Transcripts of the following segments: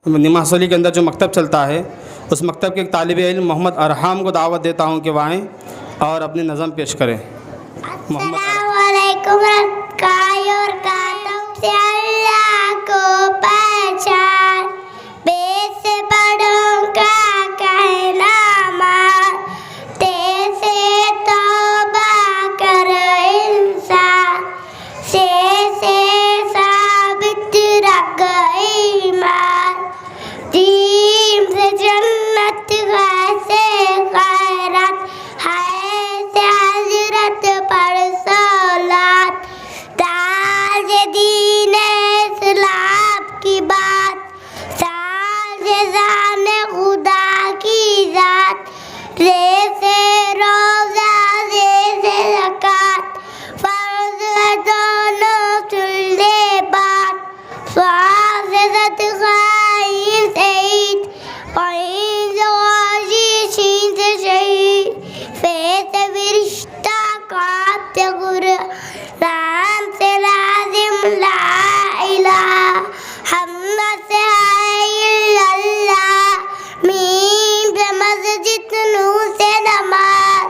नीमा हसोली के अंदर जो मकतब चलता है, उस मकतब के एक तालिब इल्म मोहम्मद अरहम को दावत देता हूँ कि वह आएँ और अपनी नज़म पेश करें। अल्लाह को पहचान, बेस बड़ों का कहना मान, तेरे तौबा कर इंसान, से साबित रख ईमान, दीन से जन्नत से खैरत है, से हजरत पर सलात, ताज दीन इस्लाम की बात, ताज जान खुदा की जात, रे से रोज़ा रे से ज़कात, फर्ज है दोनों चुल्हे बात, स्वाब से सदका ईद से ईद, क़ईन से ग़ाज़ी शीन से शहीद, फे से फरिश्ता काफ़ से कुरान से लाज़िम ला इलाहा, हम्द से है इल्लल्लाह, मीम से मस्जिद, नून से नमाज,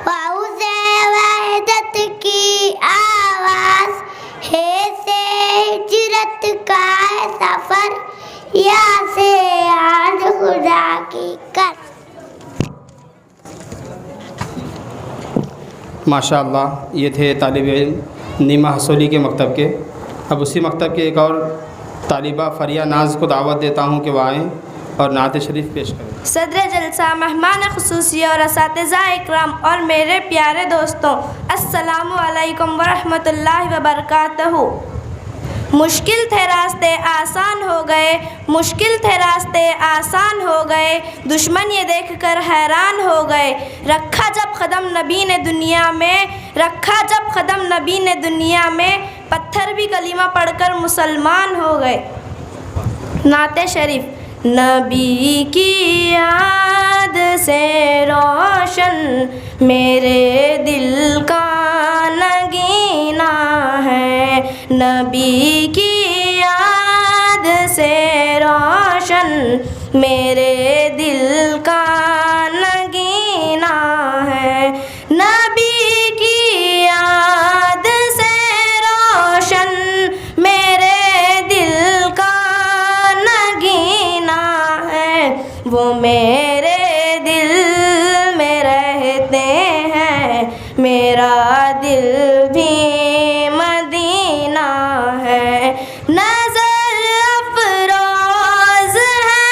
वाऊ से वहदत की आवाज़, हे से हिजरत का है सफ़र, या से याद खुदा की कर। माशाअल्लाह, ये थे तालिब इल्म नीमा हसोली के मकतब के। अब उसी मकतब के एक और तालिबा फरिया नाज को दावत देता हूँ कि वह आएँ और नात शरीफ पेश करें। सदर जलसा, मेहमान खुसूसी और असातिज़ा इकराम और मेरे प्यारे दोस्तों, अस्सलामु अलैकुम वरहमतुल्लाहि वबरकातुहू। मुश्किल थे रास्ते आसान हो गए, मुश्किल थे रास्ते आसान हो गए, दुश्मन ये देखकर हैरान हो गए, रखा जब कदम नबी ने दुनिया में, रखा जब कदम नबी ने दुनिया में, पत्थर भी कलीमा पढ़कर मुसलमान हो गए। नाते शरीफ। नबी की याद से रोशन मेरे दिल का नगीना है, नबी की याद से रोशन मेरे दिल का नगीना है, नबी की याद से रोशन मेरे दिल का नगीना है, वो मेरे दिल में रहते हैं, मेरा दिल भी मदीना है, नज़र अफरोज़ है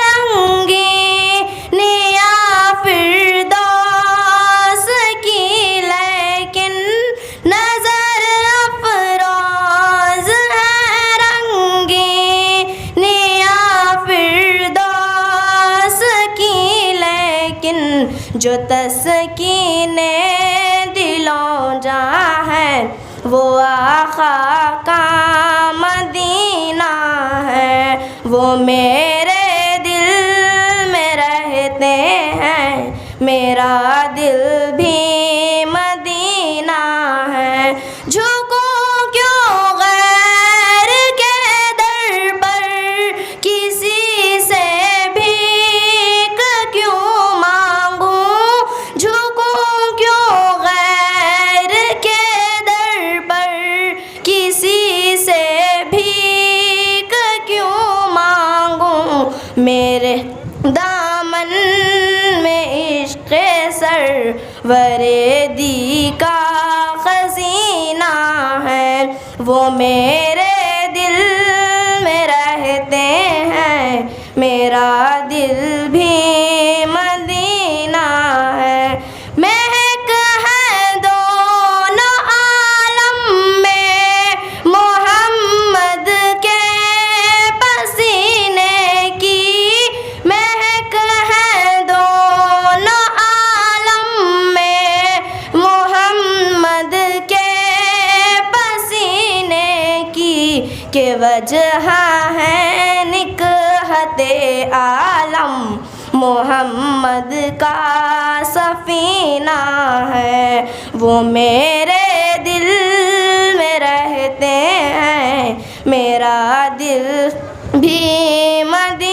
रंगी निया फिरदौस की, लेकिन नज़र अफरोज़ है रंगी निया फिरदौस की, लेकिन जो तस्कीने दिलों जा है, वो आका का मदीना है, वो मेरे दिल में रहते हैं, मेरा दिल भी मदीना है। झुकूं क्यों गैर के दर पर, किसी से भीख क्यों मांगूं, झुकूं क्यों गैर के दर पर, किसी से भीख क्यों मांगूं, मेरे दामन में इश्क़ सरवरे दी का खजीना है, वो मेरे दिल में रहते हैं, मेरा दिल भी मदीना है। महक है दोनों आलम में मोहम्मद के पसीने की, महक है दोनों आलम में मोहम्मद के पसीने की, के वजह है निकहते आलम मोहम्मद का सफीना है, वो मेरे दिल में रहते हैं, मेरा दिल भी मदीना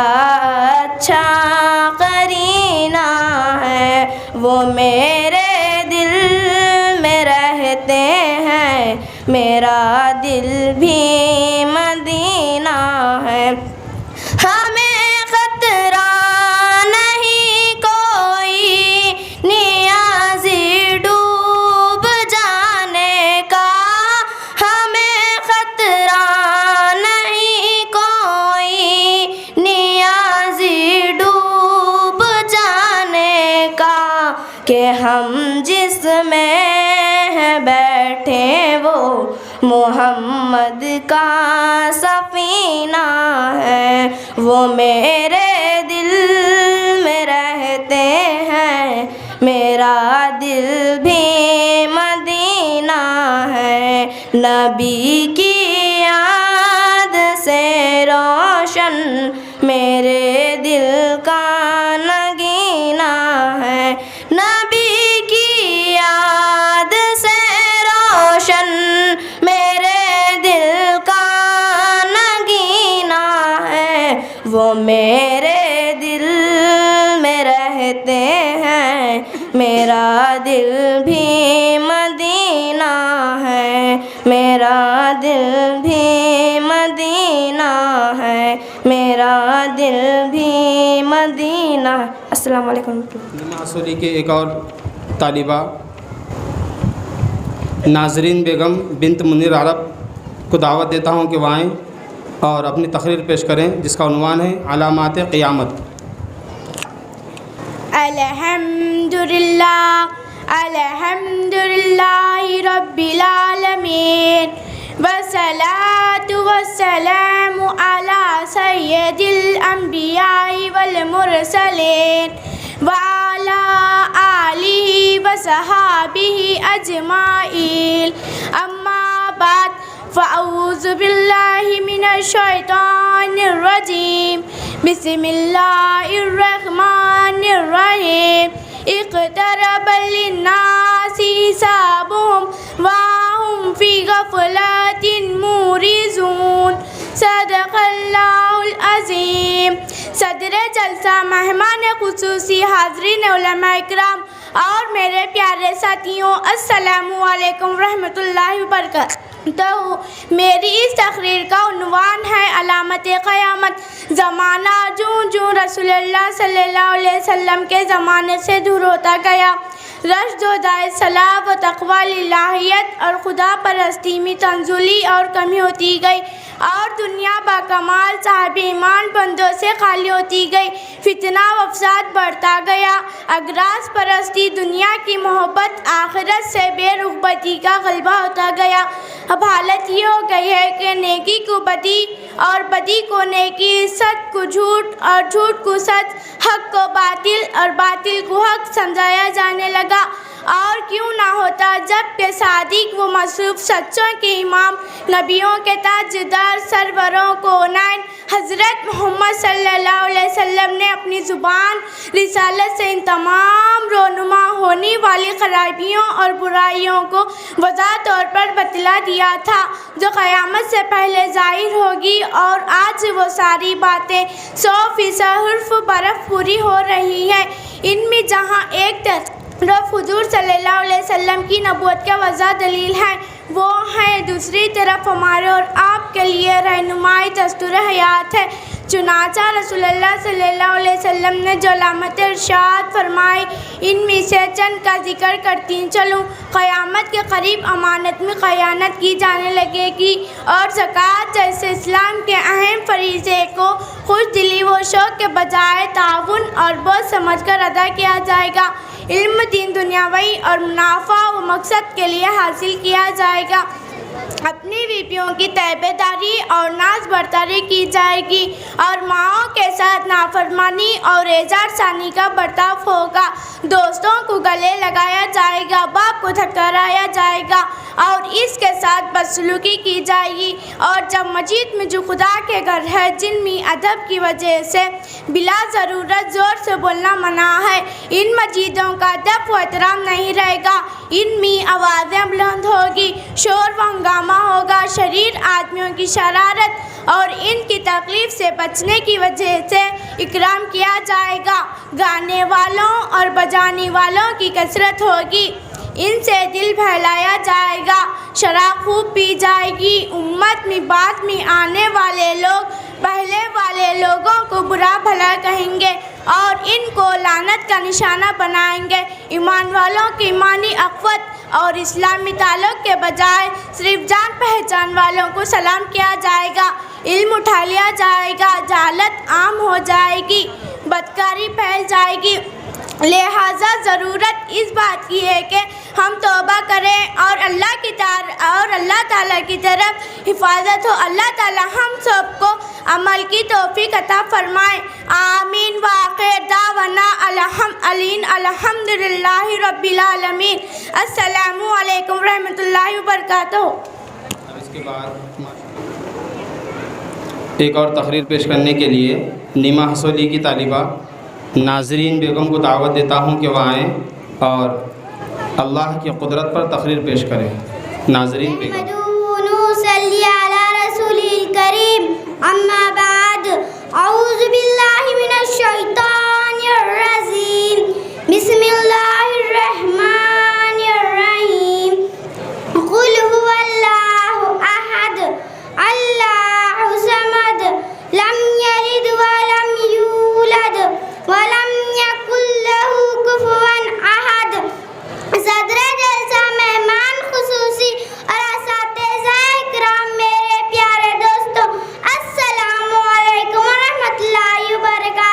अच्छा करीना है, वो मेरे दिल में रहते हैं, मेरा दिल भी मदीना है। हमें खतरा नहीं कोई नियाज़ी डूब जाने का, हमें खतरा नहीं कोई नियाज़ी डूब जाने का, कि हम जिसमें हैं बैठे वो मोहम्मद का सफ़ीना है, वो मेरे दिल में रहते हैं, मेरा दिल भी मदीना है। नबी की याद से रोशन मेरे दिल का नगीना है, नबी की याद से रोशन मेरे दिल का नगीना है, वो मेरे दिल में रहते हैं, मेरा दिल भी मदीना है, मेरा दिल भी मदीना है, मेरा दिल भी मदीना। अस्सलाम वालेकुम। नीमा हसोली के एक और तालिबा नाजरीन बेगम बिन्त मुनीर अरब को दावत देता हूँ कि वह आएँ और अपनी तकरीर पेश करें, जिसका उन्वान है अलामात क़ियामत। अल्हम्दुलिल्लाह अल्हम्दुलिल्लाहि रब्बिल आलमीन वस्सलातु वस्सलामु अला सय्यदिल अंबिया'i वल मुरसलीन व अला आलिहि व सहाबिहि अजमाइन। अम्मा बाद फ़अऊज़ु बिल्लाहि मिनश शैतानिर रजीम। बिस्मिल्लाहिर रहमानिर रहीम। इक़्तरब लिन्नासि हिसाबुहुम व हुम फ़ी गफ़लतिन मुरिज़ून। सदक़ल्लाहुल अज़ीम। सदर जलसा, मेहमान ख़ुसूसी, हाज़रीन उलमा इकराम और मेरे प्यारे साथियों, अस्सलामु अलैकुम रहमतुल्लाहि व बरकातहू। तो मेरी इस तकरीर का उन्वान है अलामत क़यामत। ज़माना जूँ जूँ रसूलुल्लाह सल्लल्लाहु अलैहि वसल्लम के ज़माने से दूर होता गया, रश्द व दाए सलाह व तक़वा लिल्लाहियत और खुदा परस्ती में तंज़ुली और कमी होती गई और दुनिया बाकमाल साहिब ईमान बंदों से खाली होती गई। फितना व फसाद बढ़ता गया, अगराज परस्ती, दुनिया की मोहब्बत, आखिरत से बेरुग़बती का ग़लबा होता गया। अब हालत ये हो गई है कि नेकी को बदी और बदी को नेकी, सच को झूठ और झूठ को सच, हक़ को बातिल और बातिल को हक़ समझाया जाने लगा। और क्यों ना होता जब के सादिक व मसरूफ़ सच्चों के इमाम, नबियों के ताजदार, सरवरों को नैन हज़रत मोहम्मद सल्लल्लाहु अलैहि वसल्लम ने अपनी ज़ुबान रिसालत से इन तमाम रोनुमा होने वाली खराबियों और बुराइयों को वज़ाह तौर पर बतला दिया था, जो क़यामत से पहले ज़ाहिर होगी। और आज वो सारी बातें 100% हुर्फ़ बर्फ़ पूरी हो रही हैं। इनमें जहाँ एक तरफ हुज़ूर सल्लल्लाहु अलैहि वसल्लम की नबूवत का वज़ाह दलील है, वो है दूसरी तरफ हमारे और आपके लिए रहनुमाई दस्तूर हयात है। चुनांचा रसूलुल्लाह सल्लल्लाहु अलैहि वसल्लम ने जो अलामत इरशाद फरमाई, इनमें से चंद का जिक्र करती चलूँ। क़यामत के करीब अमानत में ख़यानत की जाने लगेगी और ज़कात जैसे इस्लाम के अहम फरीज़े को खुश दिली व शौक़ के बजाय ताउन और बोझ समझ कर अदा किया जाएगा। इल्म दीन दुनियावी और मुनाफा व मकसद के लिए हासिल किया जाएगा। अपनी बीवियों की तैबेदारी और नाज बरतारी की जाएगी और माओं के साथ नाफरमानी और एजारसानी का बर्ताव होगा। दोस्तों को गले लगाया जाएगा, बाप को धक्काया जाएगा और इसके साथ बदसलूकी की जाएगी। और जब मस्जिद में जो खुदा के घर है, जिनमें अदब की वजह से बिला ज़रूरत ज़ोर से बोलना मना है, इन मस्जिदों का अदब व एहतराम नहीं रहेगा। इनमें आवाज़ें बुलंद होगी, शोर व हंगामा होगा, शरीर आदमियों की शरारत और इनकी तकलीफ़ से बचने की वजह से इकराम किया जाएगा। गाने वालों और बजाने वालों की कसरत होगी, इनसे दिल बहलाया जाएगा। शराब खूब पी जाएगी। उम्मत में बाद में आने वाले लोग पहले वाले लोगों को बुरा भला कहेंगे और इनको लानत का निशाना बनाएंगे। ईमान वालों की ईमानी अक़वत और इस्लामी ताल्लुक़ के बजाय सिर्फ जान पहचान वालों को सलाम किया जाएगा। इल्म उठा लिया जाएगा। जहालत आम हो जाएगी, बदकारी फैल जाएगी। लिहाजा ज़रूरत इस बात की है कि हम तौबा करें और अल्लाह ताला की तरफ हिफाजत हो। अल्लाह ताला हम सबको अमल की तौफीक अता फरमाए। आमीन। वाखिर दावना अल्हम्दुलिल्लाहि रब्बिल आलमीन। अस्सलामु अलैकुम रहमतुल्लाहि व बरकातुहू। इसके बाद एक और तकरीर पेश करने के लिए नीमा हसोली की तालिबा नाजरीन बेगम को दावत देता हूँ कि वह आएँ और अल्लाह की कुदरत पर तकरीर पेश करें। नाजरीन बेगम। अम्मा बाद औज़ु बिल्लाहि मिनश शैतानिर रजीम बिस्मिल्लाहिर रहमानिर रहीम कुल हुवल्लाहु अहद अल्लाहु समद लम यलिद व लम यूलद व लम यकुल लहू कुफुवन अहद। सदर जलसा मेहमान खुसूसी और असातिज़ा इकराम, मेरे प्यारे दोस्तों, अस्सलामु अलैकुम व रहमतुल्लाहि व बरकातुहू।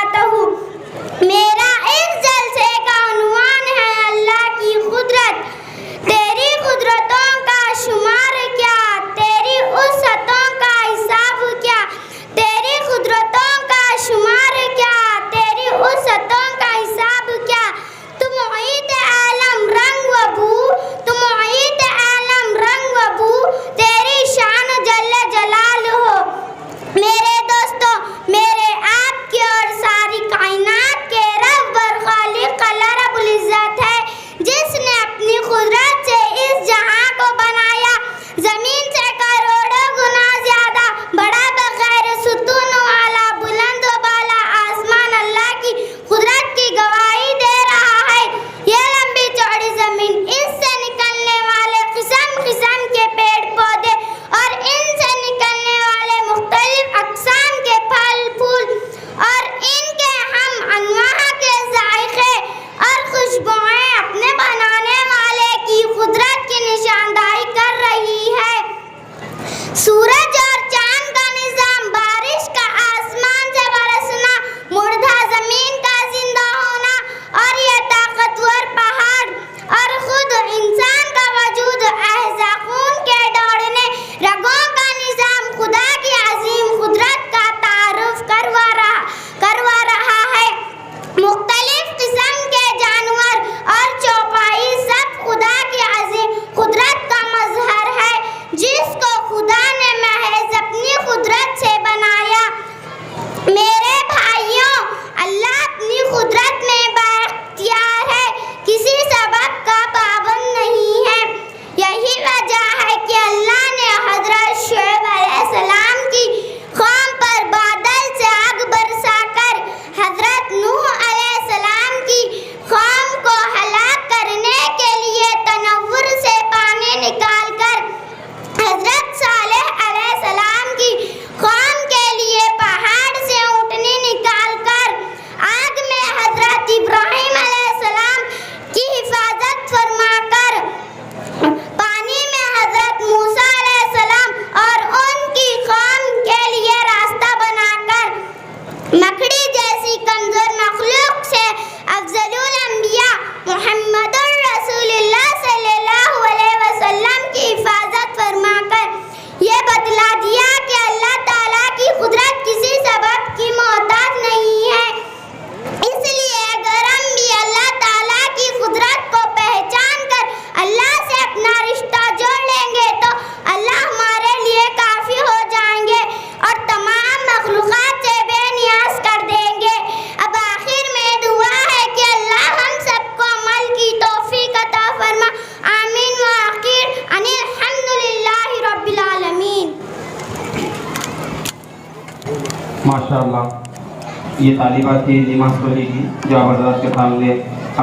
माशाअल्लाह ये तालिबा थी नीमा हसोली की, जो आप हज़रात के सामने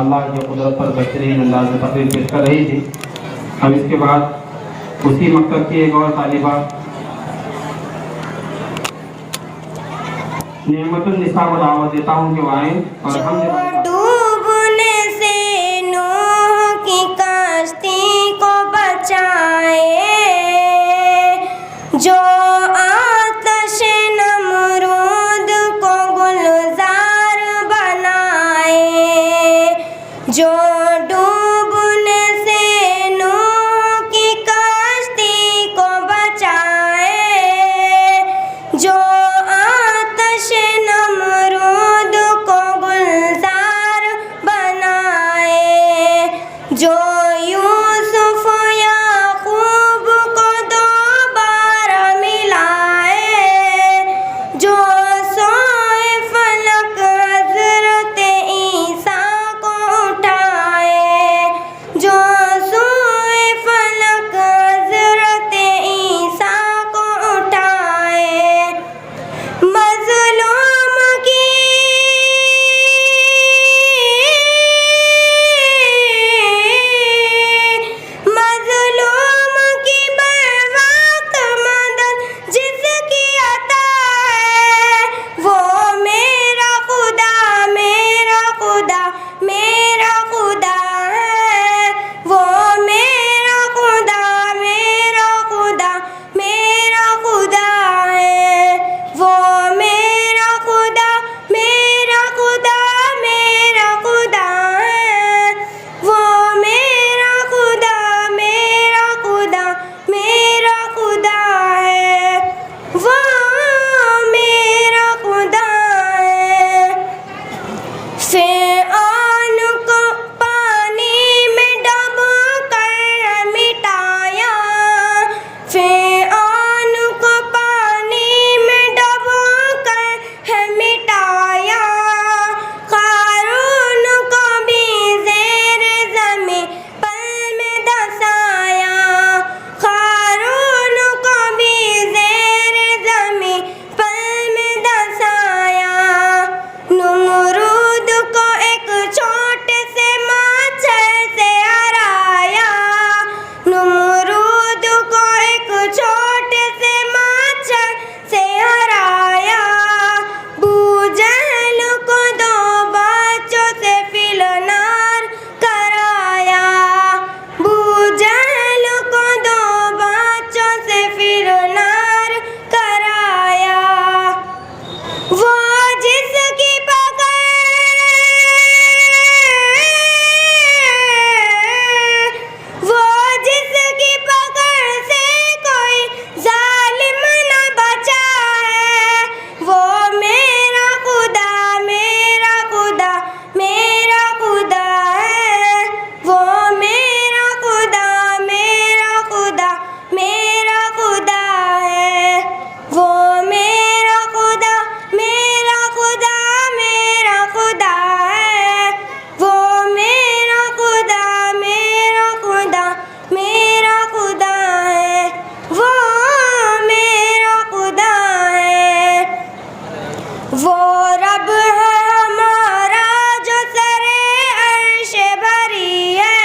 अल्लाह की कुदरत पर बेहतरीन अंदाज में तकरीर पेश कर रही थी। अब इसके बाद उसी मकतब की एक और तालिबा नेमतुन निसा को दावत देता हूँ कि वो आएँ और हम डूबने से नूह की कश्ती को बचाए, जो आतश नमरूद को गुलजार बनाए, जो डूबने से नूह की कश्ती को बचाए, जो आतश नमरूद को गुलजार बनाए, जो यूसुफ याकूब को दोबारा मिलाए, जो सोए फलक हज़रत ईसा को उठाए, जो सोए फलक हज़रत ईसा को उठाए, मज़लूम की बर्वक्त मदद जिसकी अता है, वो मेरा खुदा मेरा खुदा मेरा खुदा है, वो मेरा खुदा मेरा खुदा मेरा खुदा है, वो मेरा खुदा मेरा खुदा मेरा खुदा है, वो मेरा खुदा मेरा खुदा मेरा खुदा है, वो मेरा खुदा है। फ़िरऔन को पानी में डूबकर मिटाया, फ़िरऔन को पानी में डूबकर है मिटाया, क़ारून को भी ज़ेरे ज़मीं पल में धंसाया, क़ारून को भी ज़ेरे ज़मीं पल में धंसाया, नमरूद को एक छोटे से मच्छर से हराया, नमरूद को एक छोटे से मच्छर से हराया, बूजहल को दो बच्चों से फिलनार कराया, बूजहल को दो बच्चों से फिलनार कराया, वो जिसकी पकड़ से कोई जालिम न बचा है, वो मेरा खुदा मेरा खुदा मेरा खुदा है, वो मेरा खुदा मेरा खुदा मेरा खुदा है, वो मेरा खुदा मेरा खुदा मेरा खुदा है, वो मेरा खुदा मेरा खुदा मेरा खुदा है, वो मेरा खुदा है। वो रब है हमारा जो सरे अर्श भरी है,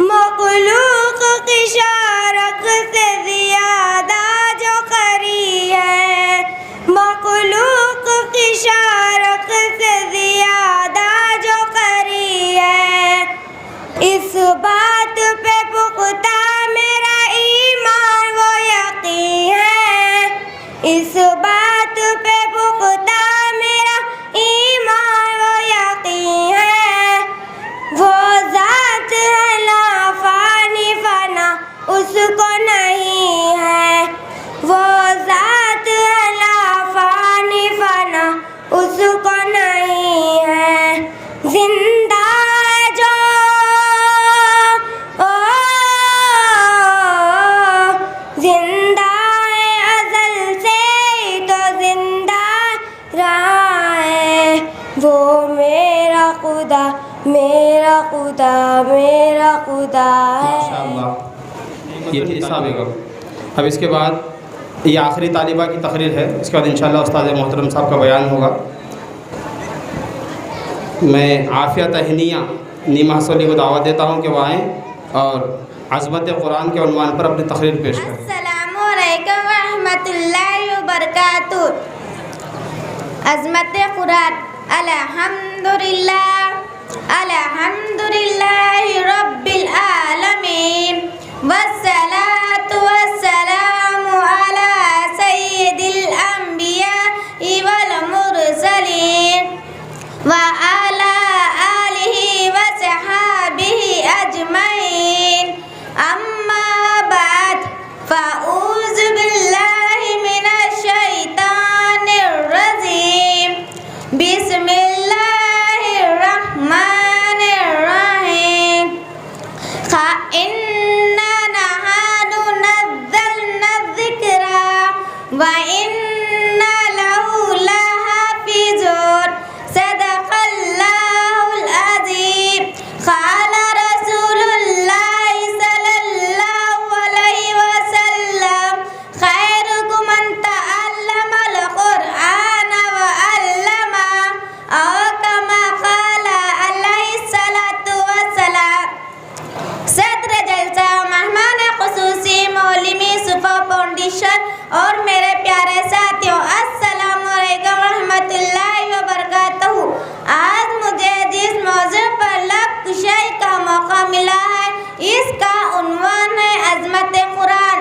मखलूक की शारक से ज़्यादा जो करी है, मखलूक की शारक से ज़्यादा जो करी है, इस बात पे पुख्ता मेरा ईमान वो यकीन है, इस बात पे पुख्ता मेरा ईमान वो यकीन है, वो ज़ात है ला फानी फना उसको नहीं है, वो ज़ात है ला फानी फना उसको नहीं है, जिंदा है जो जिंदा है अज़ल से ही तो जिंदा रहा है, वो मेरा खुदा मेरा खुदा मेरा खुदा है। माशाअल्लाह ये थी निसा बेगम। अब इसके बाद ये आखिरी तालिबा की तकरीर है। इसके बाद इंशाअल्लाह उस्ताद मोहतरम साहब का बयान होगा। मैं आफ़िया तहनिया नीमा हसोली को दावत देता हूँ कि वह आएँ और अज़मत कुरान के उन्वान पर अपनी तकरीर पेश करें। अस्सलामु अलैकुम व रहमतुल्लाहि व बरकातुहू। अज़मत कुरान। अल्हम्दुलिल्लाहि रब्बिल आलमीन वस्सलातु वस्सलामु अला सय्यिदिल अंबिया वल मुरसलीन व अला आलिहि व सहाबिहि अजमईन। अम्मा बाद फ़अऊज़ु बिल्लाहि मिनश शैतानिर रजीम। बिस्मिल्लाहिर रहमानिर रहीम। इन्ना नहनु नज़्ज़लना ज़िक्रा व इन्ना लहु लहाफ़िज़ून। सदक़ल्लाहुल अज़ीम। क़ाल रसूलुल्लाहि सल्लल्लाहु अलैहि वसल्लम खैरुकुम मन तअल्लमल क़ुरआन व अल्लमा औ कमा क़ाल अलैहि सलातु वस्सलाम। सदर जलसा मेहमान ख़ुसूसी मौलवी सुफ़ा फाउंडेशन और मेरे प्यारे साथियों, अस्सलामु अलैकुम रहमतुल्लाहि व बरकातहू। आज मुझे जिस मौज़ू पर लब कुशाई का मौका मिला है, इसका उन्वान है अज़मत कुरान।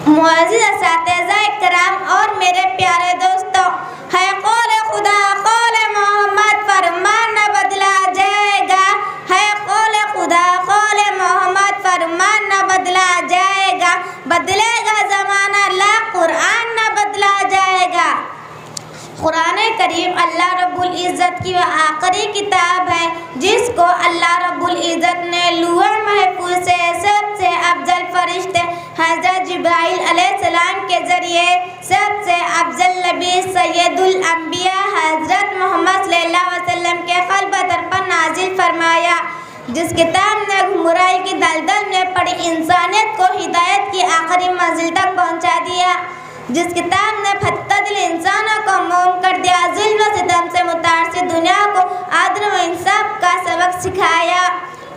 मुअज़्ज़िज़ असातिज़ा इकराम और मेरे प्यारे दोस्तों, है कौल खुदा कौल मोहम्मद फरमान न बदला जाएगा। है कौल खुदा कौल मोहम्मद फरमान न बदला जाएगा। बदलेगा ज़माना ला कुरान न बदला जाएगा। कुरान करीम अल्लाह रब्बुल इज़्ज़त की वह आखिरी किताब है जिसको अल्लाह रब्बुल इज़्ज़त ने लौह महफूज से सबसे अफजल फरिश्ते हज़रत जिब्राइल अलैहिस्सलाम के ज़रिए सबसे अफजल नबी सैयदुल अंबिया हज़रत मोहम्मद सल्लल्लाहु अलैहि वसल्लम के क़ल्ब दर पर नाजिल फरमाया। जिस किताब ने गुमराही की दलदल में पड़ी इंसानियत को हिदायत की आखिरी मंजिल तक पहुँचा दिया। जिस किताब ने फत्ता दिल इंसानों को मोम कर दिया, जुल्म व सितम से मुतासिर दुनिया को आदल व इंसाफ का सबक सिखाया।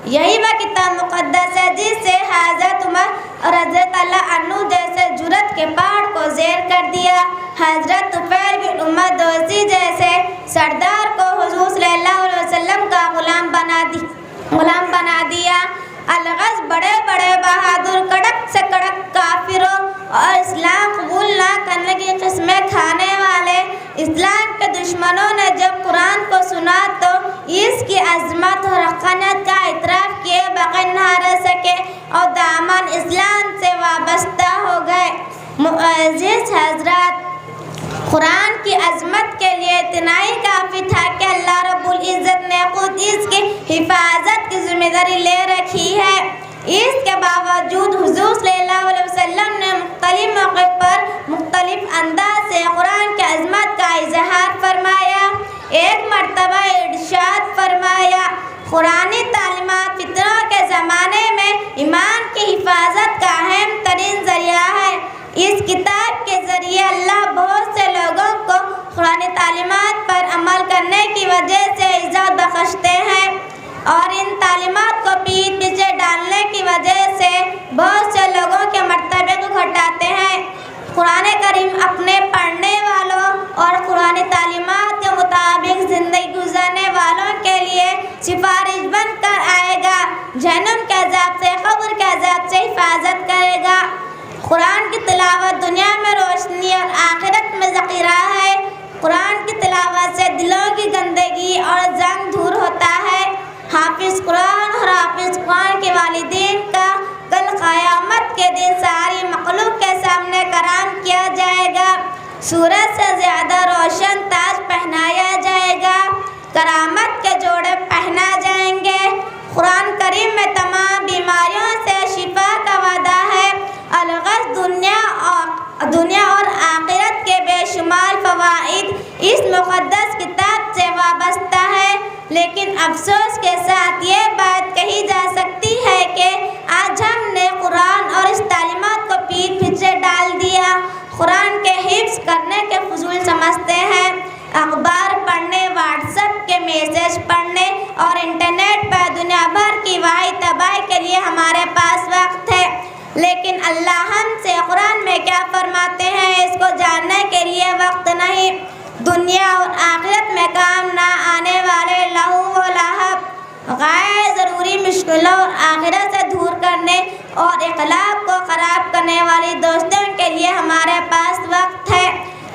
यही वह किताब मुक़द्दस है जिससे हज़रत उमर और हज़रत अल्लाह अन्हु जैसे जुरत के पहाड़ को ज़ेर कर दिया। हज़रत तुफ़ैल बिन उमर दोसी जैसे सरदार को हुज़ूर सल्लल्लाहु अलैहि वसल्लम का गुलाम बना दिया। अलगज़ बड़े बड़े बहादुर कड़क से कड़क काफिरों और इस्लाम कबूल ना करने की किस्में खाने वाले इस्लाम के दुश्मनों ने जब कुरान को सुना तो इसकी अज़मत और हक़ानियत का इतराफ़ किए बगैर न रह सके और दामन इस्लाम से वाबस्ता हो गए। मुअज़्ज़िज़ हज़रात, कुरान की अज़मत के लिए इतना ही काफ़ी था कि अल्लाह रब्बुल इज़्ज़त ने खुद इसकी हिफाजत की ज़िम्मेदारी ले रखी है। इसके बावजूद हुज़ूर सल्लल्लाहु अलैहि वसल्लम ने मुख्तलिफ मौक़े पर मुख्तलिफ अंदाज से कुरान की अज़मत का इज़हार फरमाया। एक मरतबा इरशाद फरमाया, कुरानी तालीमात फितरों के ज़माने में ईमान की हिफाजत का अहम तरीन ज़रिया है। इस किताब के ज़रिए अल्लाह बहुत से लोगों को कुरानी तालीमात पर अमल करने की वजह से इज़्ज़त बख्शते हैं और इन तालीमात को पीठ पीछे डालने की वजह से बहुत से लोगों के मर्तबे को घटाते हैं। कुरान करीम अपने पढ़ने वालों और कुरानी तालीमात के मुताबिक ज़िंदगी गुजारने वालों के लिए सिफारिश बनकर आएगा। जहन्नम के अज़ाब से, क़ब्र के अज़ाब से हिफाजत करेगा। कुरान की तिलावत दुनिया में रोशनी और आखिरत में ज़ख़ीरा है। कुरान की तिलावत से दिलों की गंदगी और जंग दूर होता है। हाफिज़ कुरान और हाफिज़ कुरान के वालिदैन का कल क़यामत के दिन सारी मखलूक के सामने कराम किया जाएगा। सूरज से ज़्यादा रोशन ताज पहनाया जाएगा। करामत के जोड़े पहना जाएंगे। कुरान करीम में तमाम बीमारियों से शिफा का वादा है। अलगज़ दुनिया और आखिरत के बेशुमार फ़वाइद इस मुक़द्दस किताब से वाबस्ता है। लेकिन अफसोस के साथ ये बात कही जा सकती है कि आज हमने कुरान और इस तालीमात को पीठ पीछे डाल दिया कुरान के हिफ्ज़ करने के फजूल समझते हैं। अखबार पढ़ने, व्हाट्सएप के मैसेज पढ़ने और इंटरनेट पर दुनिया भर की वाही तबाही के लिए हमारे पास वक्त है, लेकिन अल्लाह हमसे कुरान में क्या फरमाते हैं इसको जानने के लिए वक्त नहीं। दुनिया और आखिरत में काम ना आने वाले लहू व लहब, गैर ज़रूरी मुश्किलों और आखिरत से दूर करने और इखलाक को ख़राब करने वाली दोस्तों के लिए हमारे पास वक्त है,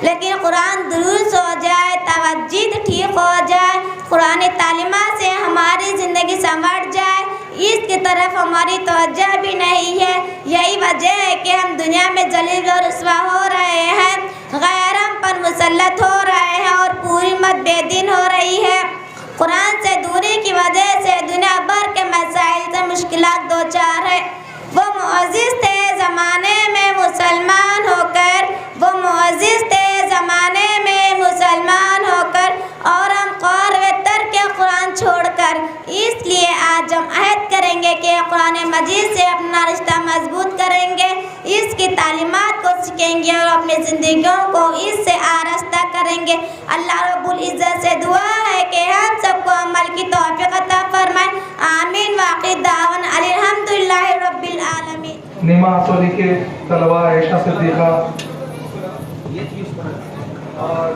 लेकिन कुरान दुरुस्त हो जाए, तवज्जो ठीक हो जाए, कुरानी तालीमात से हमारी ज़िंदगी संवर जाए, इसकी तरफ हमारी तवज्जो भी नहीं है। यही वजह है कि हम दुनिया में जलील और रुस्वा हो रहे हैं, गैर हम पर मुसल्लत हो रहे हैं और पूरी उम्मत बेदीन हो रही है। कुरान से दूरी की वजह से दुनिया भर के मसाइल से मुश्किलात दो चार है। वो मुअज़्ज़िज़ थे ज़माने में मुसलमान होकर, वो मुअज़्ज़िज़ थे ज़माने में मुसलमान होकर, और हम कौर व तर्क कुरान छोड़कर। इसलिए आज हम अहद करेंगे कि कुरान मजीद से अपना रिश्ता मजबूत करेंगे, इसकी तालीमात को सीखेंगे और अपनी ज़िंदगियों को इससे आरास्ता करेंगे। अल्लाह रब्बुल इज़्ज़त से दुआ है कि हम सबको अमल की तौफीक अता फरमाए। आमीन। वाक़ी दावन अल्हम्दुलिल्लाहि रब्बिल आलमीन। नीमा हसोली के तलबा आयशा सिद्दीक़ा और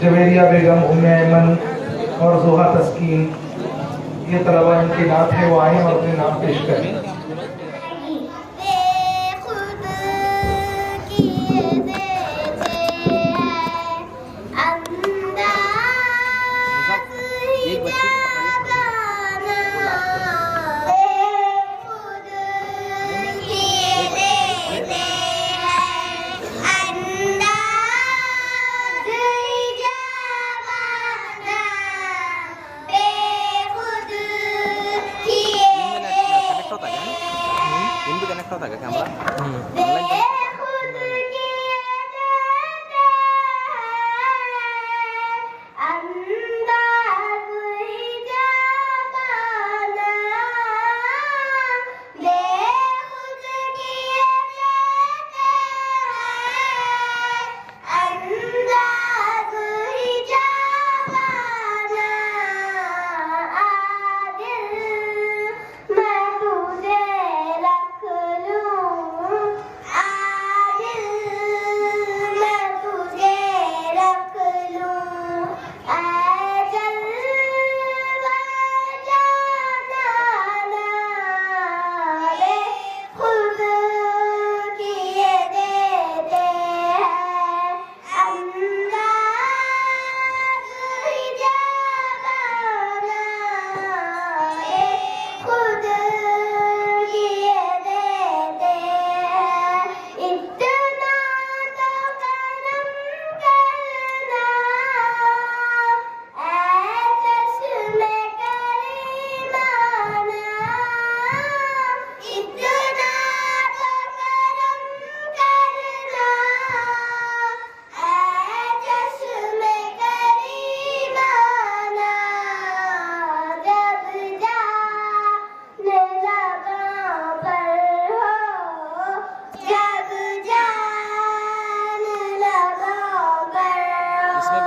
जवेरिया बेगम, उम्मे ऐमन और ज़ुहा तस्कीन, ये तलबा इनकी नात है, वो आए और अपने नाम पेश करें।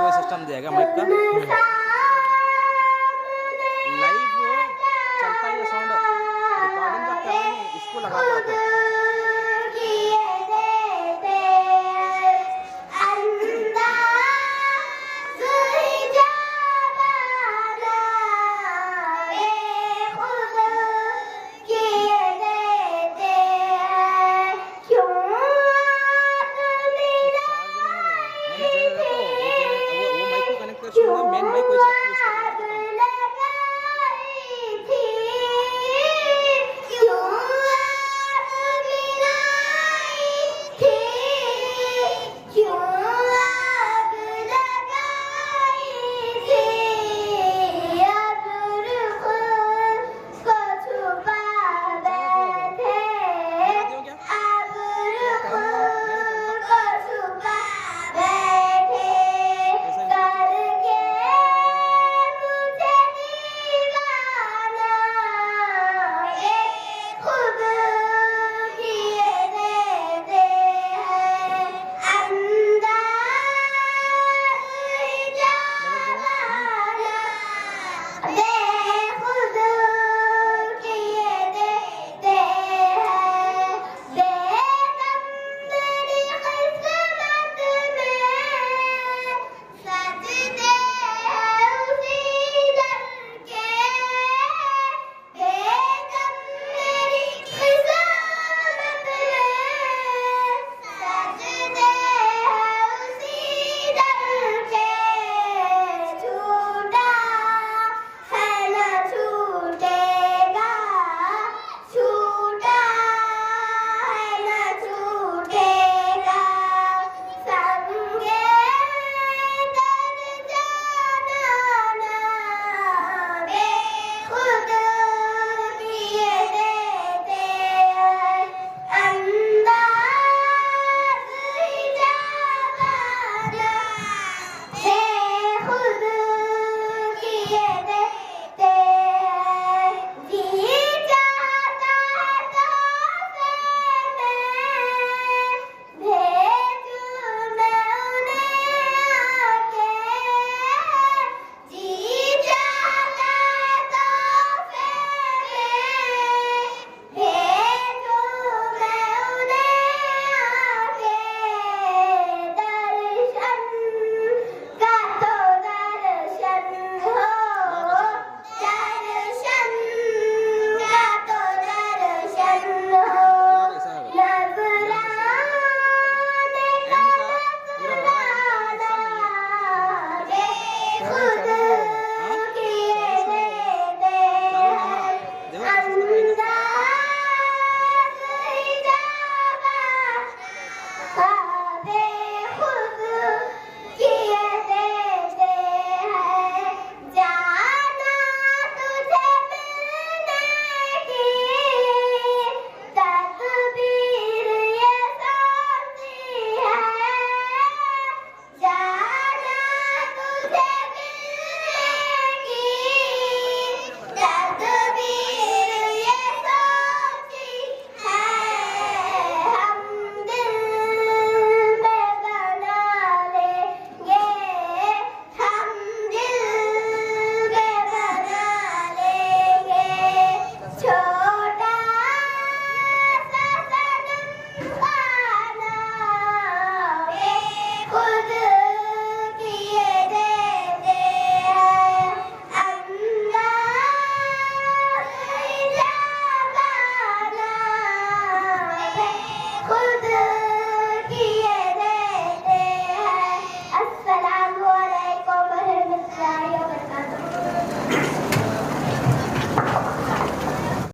सिस्टम दिया गया माइक का, लाइव चलता है साउंड, रिकॉर्डिंग का करना नहीं, इसको लगा पाते हैं। Main mic